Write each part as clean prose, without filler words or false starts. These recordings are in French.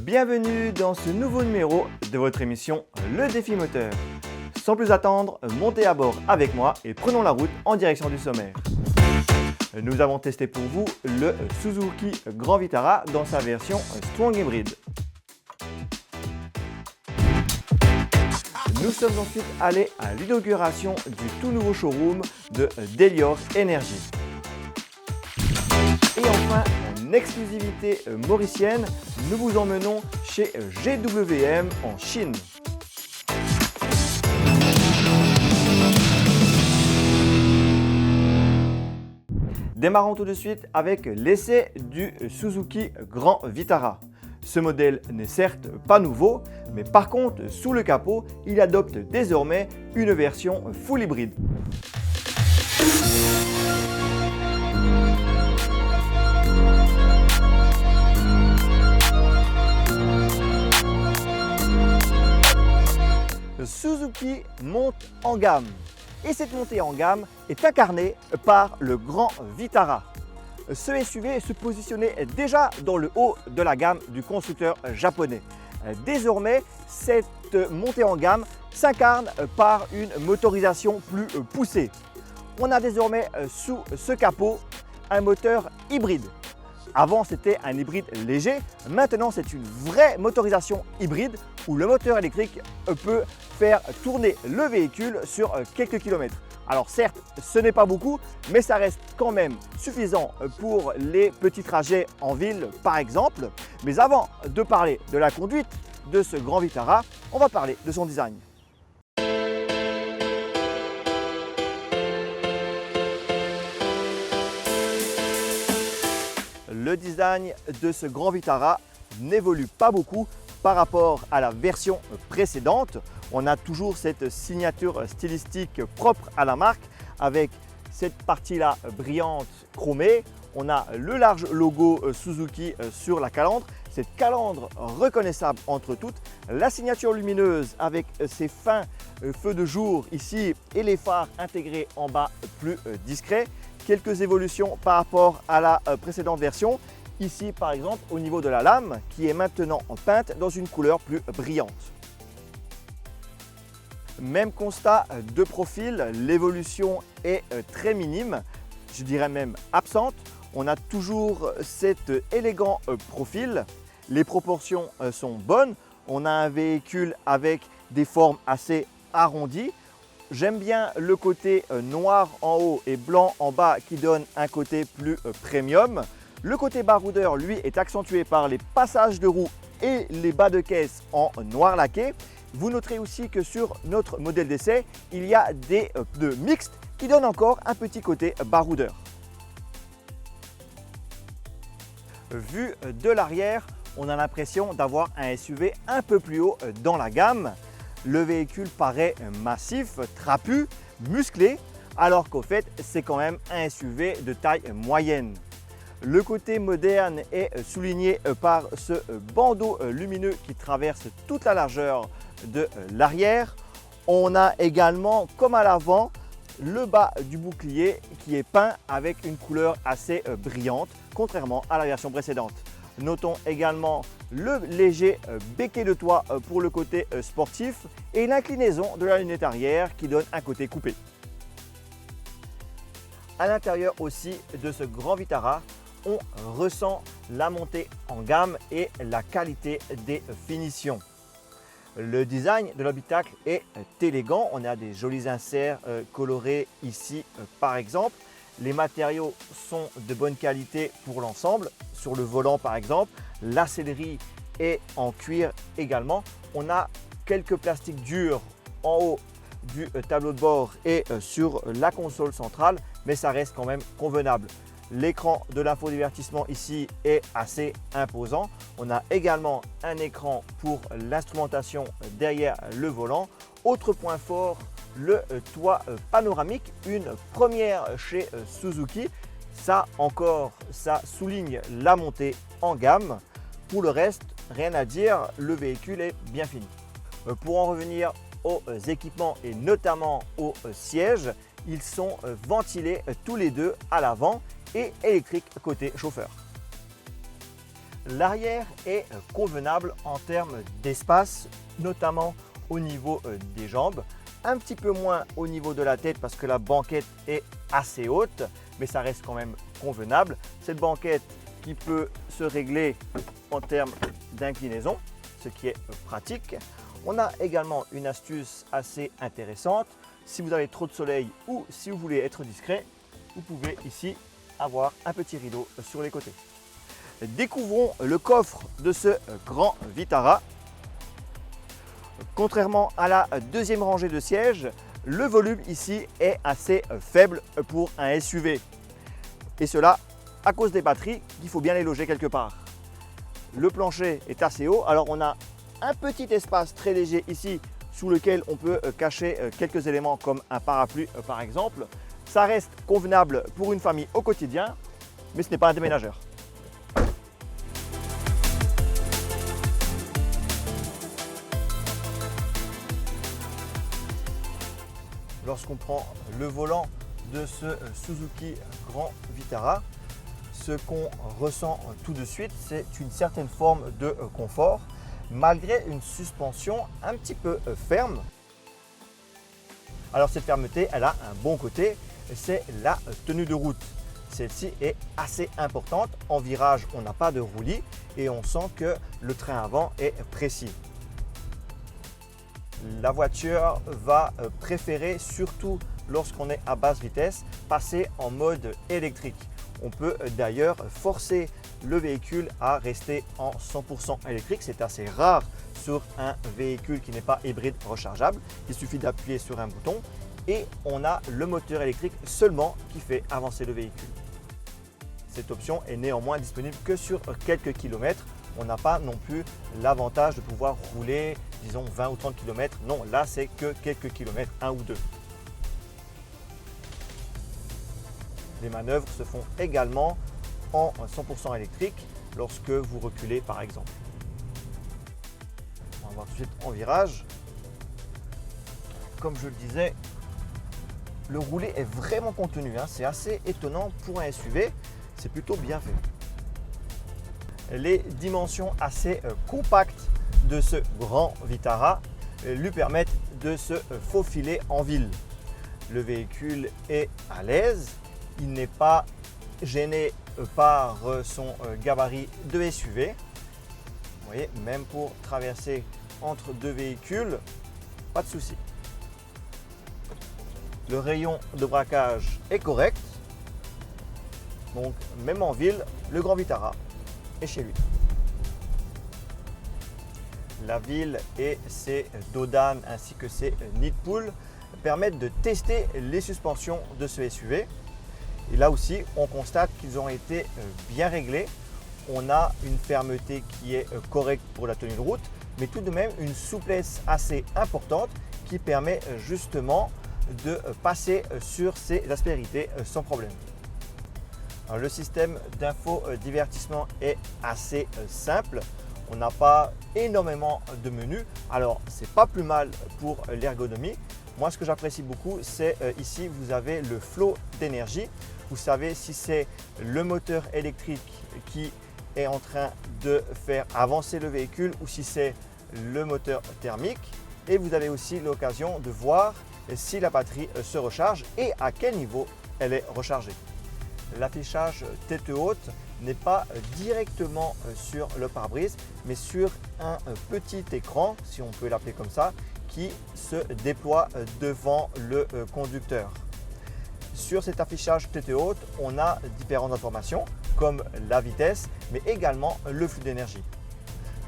Bienvenue dans ce nouveau numéro de votre émission Le Défi Moteur. Sans plus attendre, montez à bord avec moi et prenons la route en direction du sommaire. Nous avons testé pour vous le Suzuki Grand Vitara dans sa version Strong Hybrid. Nous sommes ensuite allés à l'inauguration du tout nouveau showroom de Delior Energy. Et enfin, en exclusivité mauricienne, nous vous emmenons chez GWM en Chine. Démarrons tout de suite avec l'essai du Suzuki Grand Vitara. Ce modèle n'est certes pas nouveau, mais par contre, sous le capot, il adopte désormais une version full hybride. Suzuki monte en gamme et cette montée en gamme est incarnée par le Grand Vitara. Ce SUV se positionnait déjà dans le haut de la gamme du constructeur japonais. Désormais, cette montée en gamme s'incarne par une motorisation plus poussée. On a désormais sous ce capot un moteur hybride. Avant, c'était un hybride léger. Maintenant, c'est une vraie motorisation hybride où le moteur électrique peut faire tourner le véhicule sur quelques kilomètres. Alors certes, ce n'est pas beaucoup, mais ça reste quand même suffisant pour les petits trajets en ville, par exemple. Mais avant de parler de la conduite de ce Grand Vitara, on va parler de son design. Le design de ce Grand Vitara n'évolue pas beaucoup par rapport à la version précédente. On a toujours cette signature stylistique propre à la marque avec cette partie-là brillante chromée. On a le large logo Suzuki sur la calandre, cette calandre reconnaissable entre toutes, la signature lumineuse avec ses fins feux de jour ici et les phares intégrés en bas plus discrets. Quelques évolutions par rapport à la précédente version. Ici par exemple au niveau de la lame qui est maintenant peinte dans une couleur plus brillante. Même constat de profil, l'évolution est très minime, je dirais même absente. On a toujours cet élégant profil, les proportions sont bonnes. On a un véhicule avec des formes assez arrondies. J'aime bien le côté noir en haut et blanc en bas qui donne un côté plus premium. Le côté baroudeur, lui, est accentué par les passages de roues et les bas de caisse en noir laqué. Vous noterez aussi que sur notre modèle d'essai, il y a des pneus mixtes qui donnent encore un petit côté baroudeur. Vu de l'arrière, on a l'impression d'avoir un SUV un peu plus haut dans la gamme. Le véhicule paraît massif, trapu, musclé, alors qu'au fait, c'est quand même un SUV de taille moyenne. Le côté moderne est souligné par ce bandeau lumineux qui traverse toute la largeur de l'arrière. On a également, comme à l'avant, le bas du bouclier qui est peint avec une couleur assez brillante, contrairement à la version précédente. Notons également le léger béquet de toit pour le côté sportif et l'inclinaison de la lunette arrière qui donne un côté coupé. À l'intérieur aussi de ce Grand Vitara, on ressent la montée en gamme et la qualité des finitions. Le design de l'habitacle est élégant. On a des jolis inserts colorés ici par exemple. Les matériaux sont de bonne qualité pour l'ensemble. Sur le volant par exemple, la sellerie est en cuir également. On a quelques plastiques durs en haut du tableau de bord et sur la console centrale, mais ça reste quand même convenable. L'écran de l'infodivertissement ici est assez imposant. On a également un écran pour l'instrumentation derrière le volant. Autre point fort, le toit panoramique, une première chez Suzuki. Ça encore, ça souligne la montée en gamme. Pour le reste, rien à dire, le véhicule est bien fini. Pour en revenir aux équipements et notamment aux sièges, ils sont ventilés tous les deux à l'avant et électriques côté chauffeur. L'arrière est convenable en termes d'espace, notamment au niveau des jambes, un petit peu moins au niveau de la tête parce que la banquette est assez haute, mais ça reste quand même convenable. Cette banquette qui peut se régler en termes d'inclinaison, ce qui est pratique. On a également une astuce assez intéressante. Si vous avez trop de soleil ou si vous voulez être discret, vous pouvez ici avoir un petit rideau sur les côtés. Découvrons le coffre de ce grand Vitara. Contrairement à la deuxième rangée de sièges, le volume ici est assez faible pour un SUV. Et cela à cause des batteries qu'il faut bien les loger quelque part. Le plancher est assez haut, alors on a un petit espace très léger ici sous lequel on peut cacher quelques éléments comme un parapluie par exemple. Ça reste convenable pour une famille au quotidien, mais ce n'est pas un déménageur. Lorsqu'on prend le volant de ce Suzuki Grand Vitara, ce qu'on ressent tout de suite, c'est une certaine forme de confort, malgré une suspension un petit peu ferme. Alors cette fermeté, elle a un bon côté, c'est la tenue de route. Celle-ci est assez importante. En virage, on n'a pas de roulis et on sent que le train avant est précis. La voiture va préférer, surtout lorsqu'on est à basse vitesse, passer en mode électrique. On peut d'ailleurs forcer le véhicule à rester en 100% électrique. C'est assez rare sur un véhicule qui n'est pas hybride rechargeable. Il suffit d'appuyer sur un bouton et on a le moteur électrique seulement qui fait avancer le véhicule. Cette option est néanmoins disponible que sur quelques kilomètres. On n'a pas non plus l'avantage de pouvoir rouler, disons 20 ou 30 km. Non, là c'est que quelques kilomètres, un ou deux. Les manœuvres se font également en 100% électrique lorsque vous reculez par exemple. On va voir tout de suite en virage. Comme je le disais, le roulé est vraiment contenu, c'est assez étonnant pour un SUV, c'est plutôt bien fait. Les dimensions assez compactes de ce grand Vitara lui permettent de se faufiler en ville. Le véhicule est à l'aise, il n'est pas gêné par son gabarit de SUV. Vous voyez, même pour traverser entre deux véhicules, pas de souci. Le rayon de braquage est correct, donc même en ville, le grand Vitara est chez lui. La ville et ses dodanes ainsi que ses nids de poules permettent de tester les suspensions de ce SUV. Et là aussi, on constate qu'ils ont été bien réglés. On a une fermeté qui est correcte pour la tenue de route, mais tout de même une souplesse assez importante qui permet justement de passer sur ces aspérités sans problème. Alors, le système d'infodivertissement est assez simple. On n'a pas énormément de menus. Alors, c'est pas plus mal pour l'ergonomie. Moi, ce que j'apprécie beaucoup, c'est ici, vous avez le flot d'énergie. Vous savez si c'est le moteur électrique qui est en train de faire avancer le véhicule ou si c'est le moteur thermique. Et vous avez aussi l'occasion de voir si la batterie se recharge et à quel niveau elle est rechargée. L'affichage tête haute n'est pas directement sur le pare-brise, mais sur un petit écran, si on peut l'appeler comme ça, qui se déploie devant le conducteur. Sur cet affichage tête haute, on a différentes informations comme la vitesse, mais également le flux d'énergie.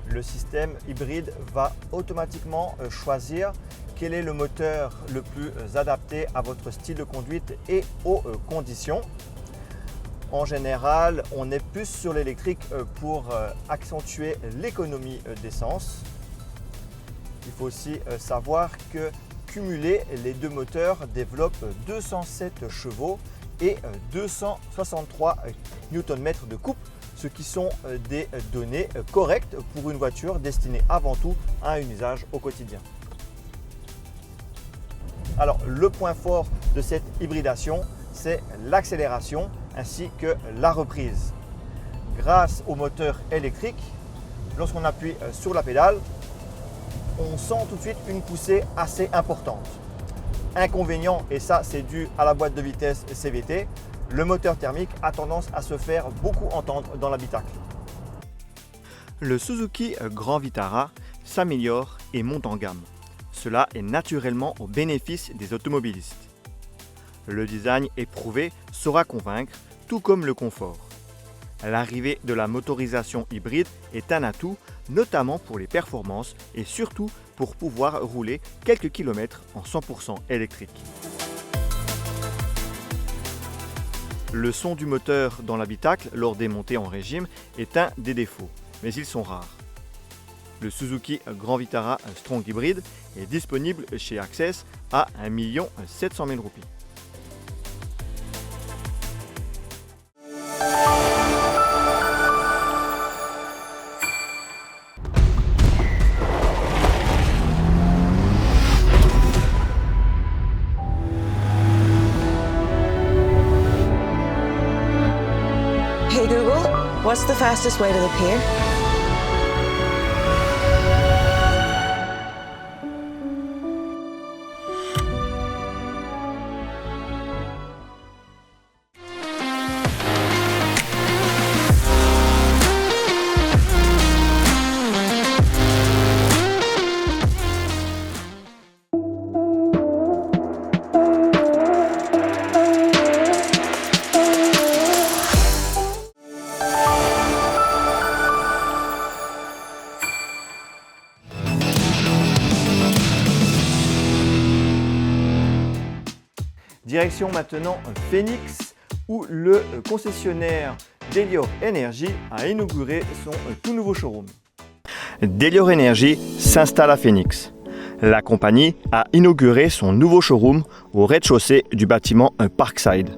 Le système hybride va automatiquement choisir quel est le moteur le plus adapté à votre style de conduite et aux conditions. En général, on est plus sur l'électrique pour accentuer l'économie d'essence. Il faut aussi savoir que cumulés, les deux moteurs développent 207 chevaux et 263 Nm de couple, ce qui sont des données correctes pour une voiture destinée avant tout à un usage au quotidien. Alors, le point fort de cette hybridation, c'est l'accélération ainsi que la reprise. grâce au moteur électrique, lorsqu'on appuie sur la pédale, on sent tout de suite une poussée assez importante. Inconvénient, et ça c'est dû à la boîte de vitesse CVT, le moteur thermique a tendance à se faire beaucoup entendre dans l'habitacle. Le Suzuki Grand Vitara s'améliore et monte en gamme. Cela est naturellement au bénéfice des automobilistes. Le design éprouvé saura convaincre, tout comme le confort. L'arrivée de la motorisation hybride est un atout, notamment pour les performances et surtout pour pouvoir rouler quelques kilomètres en 100% électrique. Le son du moteur dans l'habitacle lors des montées en régime est un des défauts, mais ils sont rares. Le Suzuki Grand Vitara Strong Hybrid est disponible chez Access à 1 700 000 roupies. Hey Google, what's the fastest way to the pier? Direction maintenant Phoenix, où le concessionnaire Delior Energy a inauguré son tout nouveau showroom. Delior Energy s'installe à Phoenix. La compagnie a inauguré son nouveau showroom au rez-de-chaussée du bâtiment Parkside.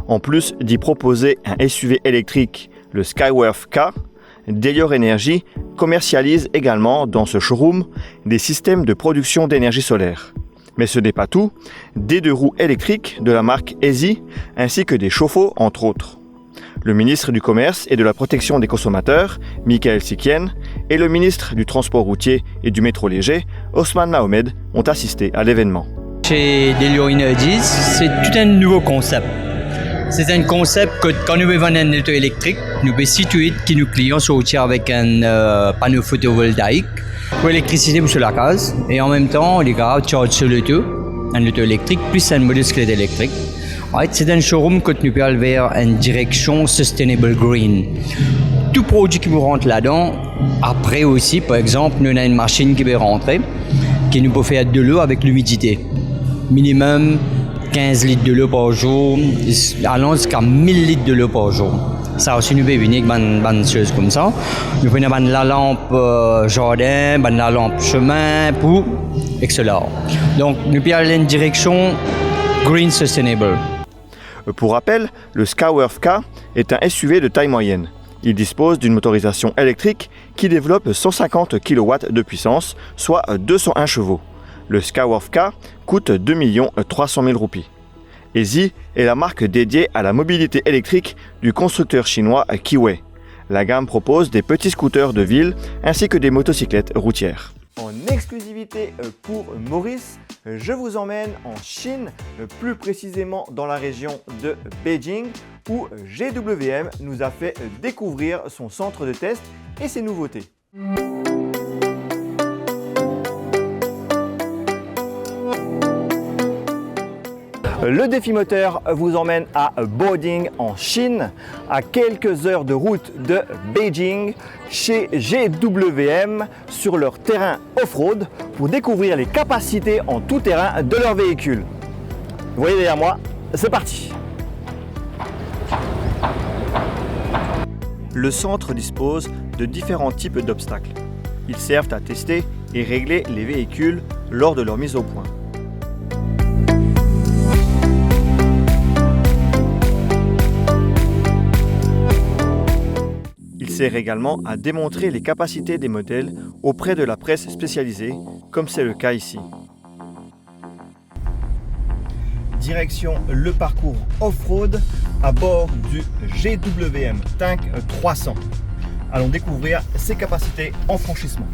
En plus d'y proposer un SUV électrique, le Skyworth K, Delior Energy commercialise également dans ce showroom des systèmes de production d'énergie solaire. Mais ce n'est pas tout, des deux roues électriques de la marque Easy ainsi que des chauffe-eau entre autres. Le ministre du Commerce et de la Protection des consommateurs, Michael Sikien, et le ministre du Transport routier et du métro léger, Osman Mohamed, ont assisté à l'événement. Chez Delior Energy, c'est tout un nouveau concept. C'est un concept que quand nous vendons un auto électrique, nous pouvons situer que nos clients sont avec un panneau photovoltaïque pour l'électricité sur la case et en même temps, les gars chargent sur l'auto, un auto électrique plus un motocyclette électrique. C'est un showroom que nous pouvons aller vers une direction sustainable green. Tout produit qui vous rentre là-dedans, après aussi, par exemple, nous avons une machine qui peut rentrer, qui nous peut faire de l'eau avec l'humidité. Minimum 15 litres de l'eau par jour, allant jusqu'à 1000 litres de l'eau par jour. Ça aussi, nous pouvons venir avec des choses comme ça. Nous pouvons avoir la lampe jardin, la lampe chemin, pour, etc. Donc, nous pouvons aller dans une direction green sustainable. Pour rappel, le Skyworth K est un SUV de taille moyenne. Il dispose d'une motorisation électrique qui développe 150 kW de puissance, soit 201 chevaux. Le Skyworth K coûte 2 300 000 roupies. Easy est la marque dédiée à la mobilité électrique du constructeur chinois Kiwei. La gamme propose des petits scooters de ville ainsi que des motocyclettes routières. En exclusivité pour Maurice, je vous emmène en Chine, plus précisément dans la région de Beijing, où GWM nous a fait découvrir son centre de test et ses nouveautés. Le défi moteur vous emmène à Baoding en Chine, à quelques heures de route de Beijing, chez GWM sur leur terrain off-road pour découvrir les capacités en tout terrain de leur véhicule. Vous voyez derrière moi, c'est parti! Le centre dispose de différents types d'obstacles. Ils servent à tester et régler les véhicules lors de leur mise au point. Il sert également à démontrer les capacités des modèles auprès de la presse spécialisée, comme c'est le cas ici. Direction le parcours off-road à bord du GWM Tank 300. Allons découvrir ses capacités en franchissement.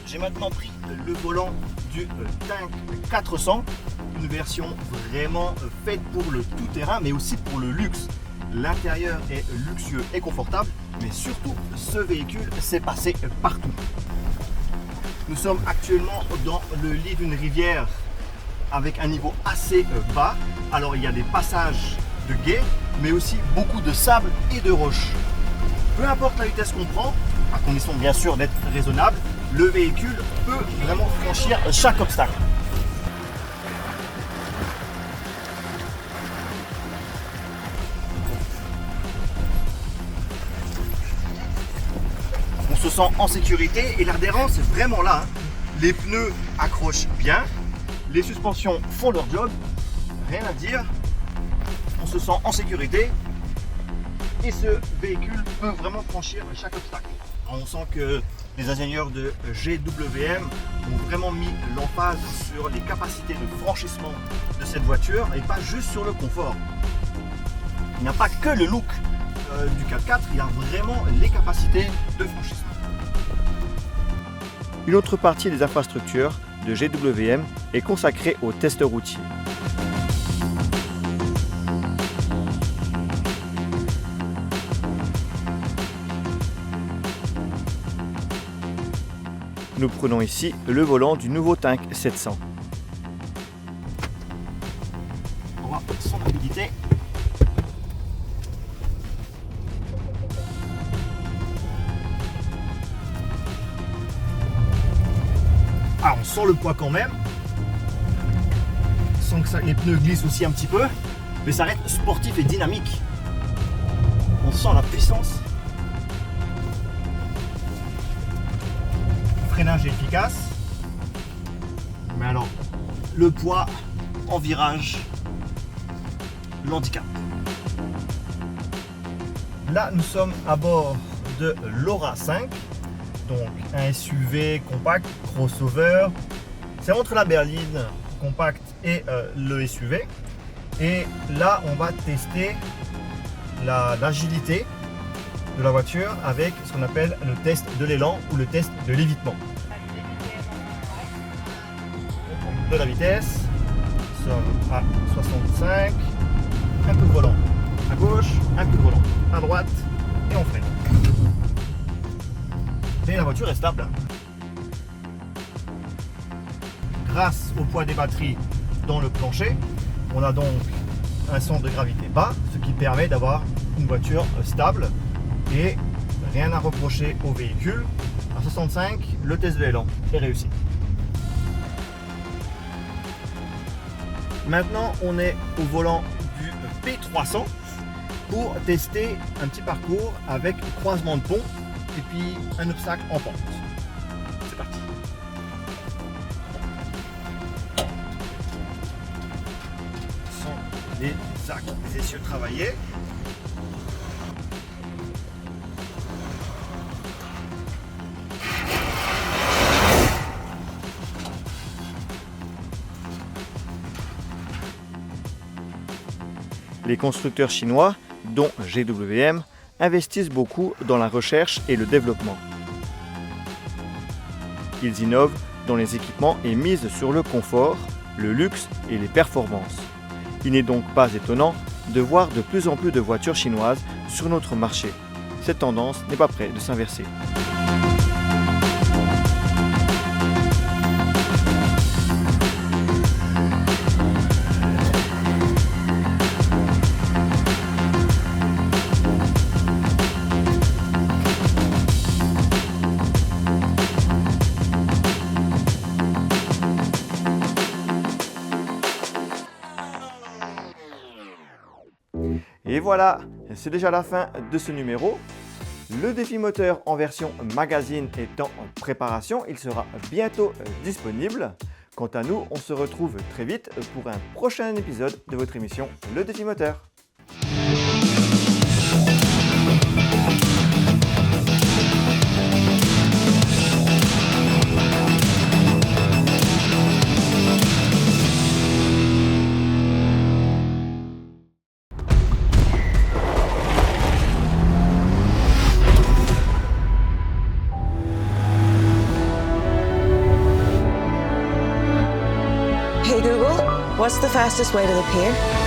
J'ai maintenant pris le volant du Tank 400, une version vraiment faite pour le tout-terrain mais aussi pour le luxe. L'intérieur est luxueux et confortable, mais surtout ce véhicule s'est passé partout. Nous sommes actuellement dans le lit d'une rivière avec un niveau assez bas. Alors il y a des passages de gué, mais aussi beaucoup de sable et de roches. Peu importe la vitesse qu'on prend, à condition bien sûr d'être raisonnable, le véhicule peut vraiment franchir chaque obstacle. On se sent en sécurité et l'adhérence est vraiment là. Les pneus accrochent bien, les suspensions font leur job, rien à dire. On se sent en sécurité et ce véhicule peut vraiment franchir chaque obstacle. On sent que les ingénieurs de GWM ont vraiment mis l'emphase sur les capacités de franchissement de cette voiture et pas juste sur le confort. Il n'y a pas que le look du 4x4, il y a vraiment les capacités de franchissement. Une autre partie des infrastructures de GWM est consacrée aux tests routiers. Nous prenons ici le volant du nouveau Tank 700. On va son habilité. Ah, on sent le poids quand même. On sent que ça, les pneus glissent aussi un petit peu, mais ça reste sportif et dynamique. On sent la puissance. Freinage efficace, mais alors le poids en virage l'handicap. Là nous sommes à bord de l'Aura 5, donc un SUV compact crossover. C'est entre la berline compact et le SUV, et là on va tester l'agilité de la voiture avec ce qu'on appelle le test de l'élan ou le test de l'évitement. De la vitesse, nous sommes à 65, un peu de volant à gauche, un peu de volant à droite et on freine. Et la voiture est stable. Grâce au poids des batteries dans le plancher, on a donc un centre de gravité bas, ce qui permet d'avoir une voiture stable et rien à reprocher au véhicule. À 65, le test de l'élan est réussi. Maintenant, on est au volant du P300 pour tester un petit parcours avec croisement de pont et puis un obstacle en pente. C'est parti. Ce sont les essieux travaillés. Les constructeurs chinois, dont GWM, investissent beaucoup dans la recherche et le développement. Ils innovent dans les équipements et misent sur le confort, le luxe et les performances. Il n'est donc pas étonnant de voir de plus en plus de voitures chinoises sur notre marché. Cette tendance n'est pas près de s'inverser. Et voilà, c'est déjà la fin de ce numéro. Le défi moteur en version magazine est en préparation, il sera bientôt disponible. Quant à nous, on se retrouve très vite pour un prochain épisode de votre émission Le défi moteur. Hey Google, what's the fastest way to the pier?